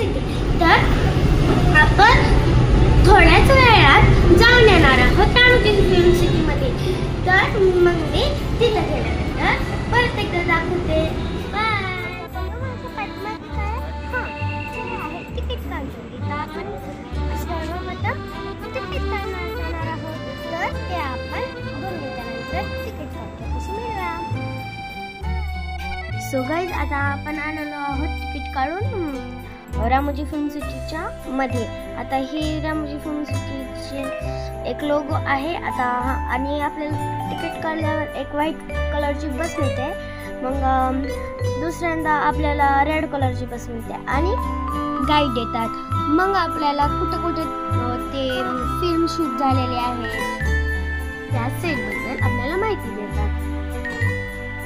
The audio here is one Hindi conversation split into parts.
सिटी. तर आपण थोड्याच वेळात जाऊन येणार आहोत रामोजी फिल्म सिटीमध्ये. तर मग मी तिथं गेल्यानंतर परत एकदा दाखवते. तिकीट काढून आपण सर्वप्रथम तिकीट काढणार जाणार आहोत. तर ते आपण 2 मिनिटांनंतर तिकीट काढण्यापासून मिळवा. सो गाईज, आता आपण आलेलो आहोत तिकीट काढून रामोजी फिल्म सिटीच्या मध्ये. आता ही रामोजी फिल्म सिटीचे एक लोगो आहे आता. आणि आपल्याला तिकीट काढल्यावर एक व्हाईट कलरची बस मिळते. मग दुसऱ्यांदा आपल्याला रेड कलरची बस मिळते आणि गाईड देतात. मग आपल्याला कुठे कुठे ते फिल्म शूट झालेले आहे त्या सेटबद्दल आपल्याला माहिती देतात.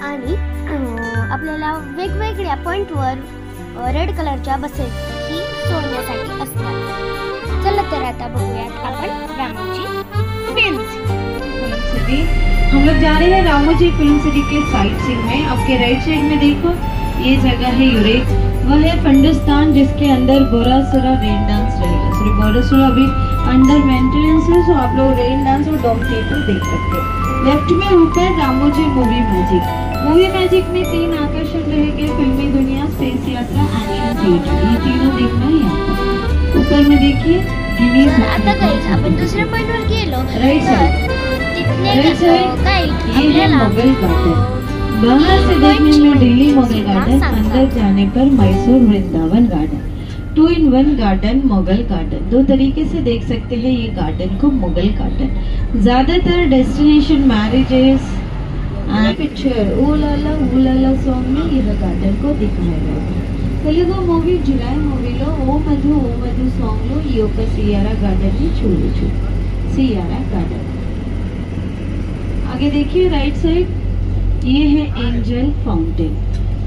आणि आपल्याला वेगवेगळ्या पॉईंटवर रेड कलरच्या बसेस ही सोडण्यासाठी असतात. चला तर आता बघूयात आपण रामोजी फिल्म सिटी. हम लोग जा रहे हैं रामोजी फिल्म सिटी के साइट सीइंग में. आपके राइट साइड में देखो, ये जगह है यूरेक, वह है पंडिस्तान, जिसके अंदर बोरासुरा रेन डांस रहेगा. सॉरी, बोरासुरा अभी अंडर मेंटेनेंस है, सो आप लोग रेन डांस और डॉग थिएटर देख सकते हैं. लेफ्ट में ऊपर Ramoji movie magic. Movie magic में 3 आकर्षण रहेंगे: फिल्मी दुनिया, स्पेस यात्रा, एक्शन थिएटर. ये तीनों देखना है आपको. ऊपर में देखिए गिनीज. आता गाइस आपण दुसऱ्या पॉइंटवर गेलो. राइट साइड, राइट साइड ये है मुगल गार्डन. बाहर से देखने में दिल्ली मुगल गार्डन, अंदर जाने पर Mysore Vrindavan garden. 2 in 1 garden, Mughal garden. 2 तरीके से देख सकते हैं ये गार्डन को, मुगल गार्डन. ज्यादातर डेस्टिनेशन मैरिजेस पिक्चर ऊलाला सॉन्ग में यह गार्डन को दिखाया गया है. తెలుగు మూవీ జులై మూవీలో ఓ మధు సాంగ్ లో ఈ యొక్క సియారా गार्डन ని చూడొచ్చు. सियारा गार्डन. आगे देखिए राइट साइड, ये है एंजल फाउंटेन.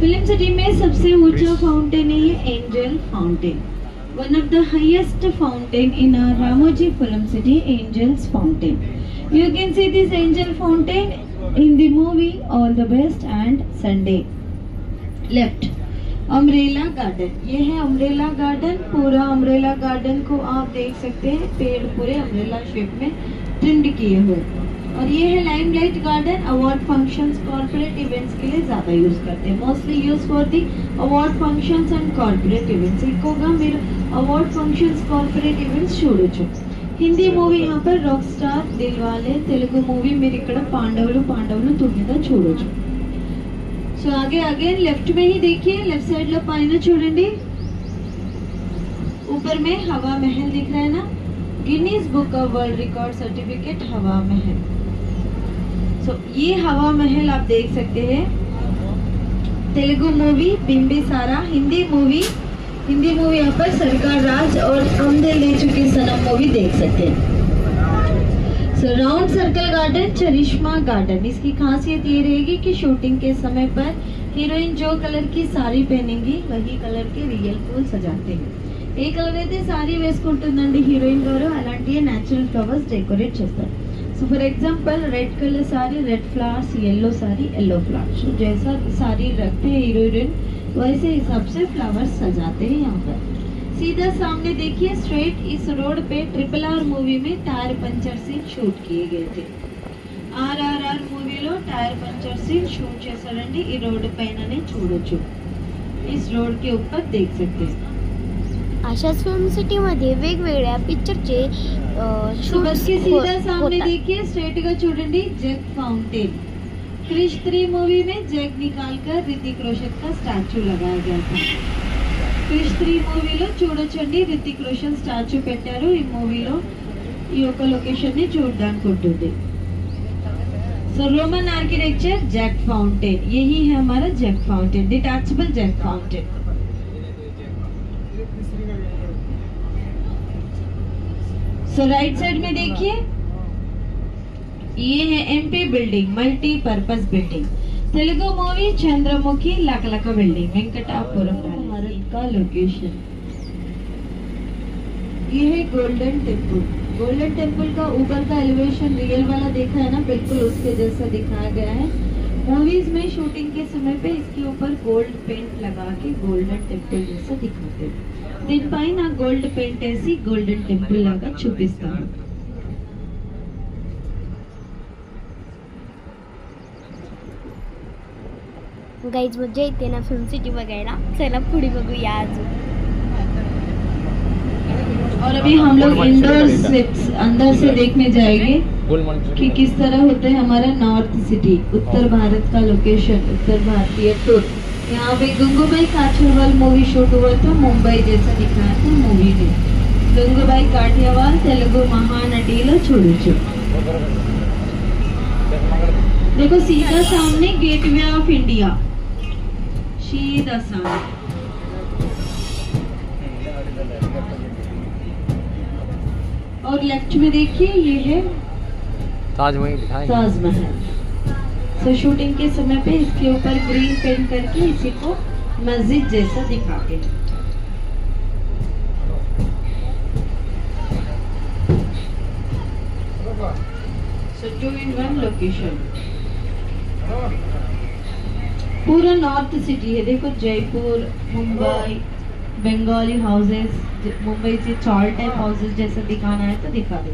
फिल्म सिटी में सबसे ऊंचा फाउंटेन है ये angel fountain. One of the highest fountain in Ramoji film city, angels fountain. You can see this angel fountain in the movie All the Best and Sunday. Left, umbrella garden. ये है अम्ब्रेला गार्डन. पूरा अम्ब्रेला गार्डन को आप देख सकते हैं, पेड़ पूरे अम्ब्रेला शेप में ट्रिम्ड किए हुए. और ये है limelight garden. Award functions, corporate events के लिए ज्यादा यूज करते हैं. Mostly use for the award functions and corporate events. इकोगा मेरे अवार्ड फंक्शंस, कॉर्पोरेट इवेंट्स చూడొచ్చు. హిందీ మూవీ यहाँ पर rock star, Dilwale. Telugu movie మీరు ఇక్కడ పాండవులు 9 చూడొచ్చు. सो आगे अगेन लेफ्ट में ही देखिए, लेफ्ट साइड लो पाइना చూడండి. ऊपर में हवा महल दिख रहा है ना, Guinness book of world record certificate हवा महल. सो ये हवा महल आप देख सकते हैं. तेलुगु मूवी बिंबिसारा. हिंदी मूवी यहाँ पर सरकार राज और अंधे ले चुके सनम मूवी देख सकते हैं. सो राउंड सर्कल गार्डन, चरिश्मा गार्डन. इसकी खासियत ये रहेगी कि शूटिंग के समय पर हीरोइन जो कलर की साड़ी पहनेंगी वही कलर के रियल फूल सजाते हैं. ఏ కలర్ అయితే సారీ వేసుకుంటుందండి హీరోయిన్ గారు, అలాంటి నేచురల్ ఫ్లవర్స్ డెకరేట్ చేస్తారు. So for example red colour sari, red flowers, yellow sari, yellow flowers. तो जैसा साड़ी रखते हैं हीरोइन वैसे हिसाब से फ्लावर्स सजाते हैं यहाँ पर. सीधा सामने देखिए स्ट्रेट, इस रोड पे RRR मूवी में टायर पंचर सीन शूट किए गए थे. RRR మూవీలో टायर पंचर सीन शूट చేశారండి. ఈ రోడ్ పైననే చూడొచ్చు. इस रोड के ऊपर देख सकते हैं. अशाच फिल्म सिटी मध्ये वेगवेगळ्या पिक्चरचे बस के सीधा सामने देखिए स्ट्रेट గా చూడండి जग फाउंटेन. क्रिश 3 मूवी में जग निकालकर ऋतिक रोशन का स्टैचू लगाया गया था. క్రిష్ 3 మూవీలో చూడొచ్చండి ऋतिक रोशन స్టాచ్యూ పెట్టారు. ఈ మూవీలో ఈ యొక్క లొకేషన్ ని చూడడానికి ఉంటుంది. So Roman architecture jug fountain. यही है हमारा jug fountain, detachable jug fountain. So right side में देखिए, ये है MP building, multipurpose building. Telugu movie Chandramukhi लकलक बिल्डिंग, वेंकटापुरम भारत का लोकेशन. ये है गोल्डन टेम्पल. गोल्डन टेम्पल का ऊपर का एलिवेशन रियल वाला देखा है ना, बिल्कुल उसके जैसा दिखाया गया है. मूवीज में शूटिंग के समय पे इसके ऊपर गोल्ड पेंट लगा के गोल्डन टेंपल जैसा दिखाते हैं। దీనిపైన గోల్డ్ పెయింట్ వేసి గోల్డెన్ టెంపుల్ లాగా చూపిస్తారు. गाईज मजा येते ना फिल्म सिटी बघायला. चला पुढे बघूया अजून. और अभी हम लोग इंडोर सेट्स अंदर से देखने जाएंगे कि किस तरह होता है हमारा नॉर्थ सिटी, उत्तर भारत का लोकेशन, उत्तर भारतीय टूर. यहाँ पे गंगूबाई काठियावाल मूवी शूट हुआ था, मुंबई जैसा दिखाया था मूवी में. गंगूबाई काठियावाल तेलुगु महानटीला చూడొచ్చు. देखो सीधा सामने गेटवे ऑफ इंडिया, सीधा सामने. और लेफ्ट में देखिए ये है ताजमहल. सो शूटिंग के समय पे इसके ऊपर ग्रीन पेंट करके इसी को मस्जिद जैसा दिखाते हैं. सो 2 in 1 लोकेशन. पूरा नॉर्थ सिटी है. देखो जयपुर, मुंबई, बंगाली हाउसेस, मुंबई से चार टाइप हाउसेस जैसा दिखाना है तो दिखा दो.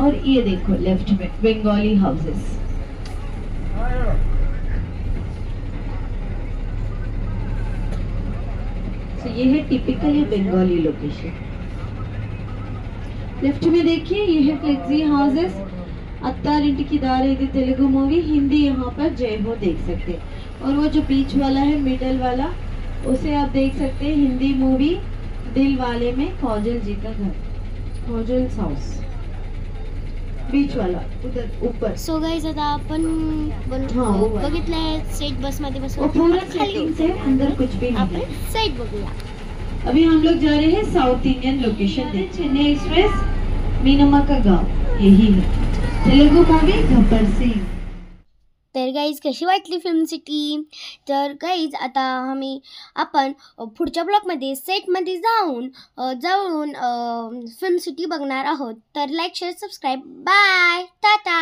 और ये देखो लेफ्ट में बंगाली हाउसेस. तो ये है टिपिकली बंगाली लोकेशन. लेफ्ट में देखिए ये है flexi houses. Attarintiki Daredi Telugu movie, Hindi यहाँ पर जय हो देख सकते हैं. और वो जो बीच वाला है मिडल वाला उसे आप देख सकते हैं हिंदी मूवी दिल वाले में काजल जी का घर, काजल हाउस बीच वाला उधर ऊपर. सो गाईज आता आपण बघितलंय सेट बस मध्ये बसून पूरा सेटिंग से अंदर कुछ भी नहीं. आपण सेट बघूया. अभी हम लोग जा रहे हैं साउथ इंडियन लोकेशन पे. चेन्नई एक्सप्रेस, मीनम्मा का गांव, यही है तेलुगु मूवी गब्बर सिंग. तर गाईज कशी वाटली फिल्म सिटी. तर गाईज आता आपण पुढच्या ब्लॉगमध्ये सेटमध्ये जाऊन फिल्म सिटी बघणार आहोत. तर like share subscribe. Bye, Tata.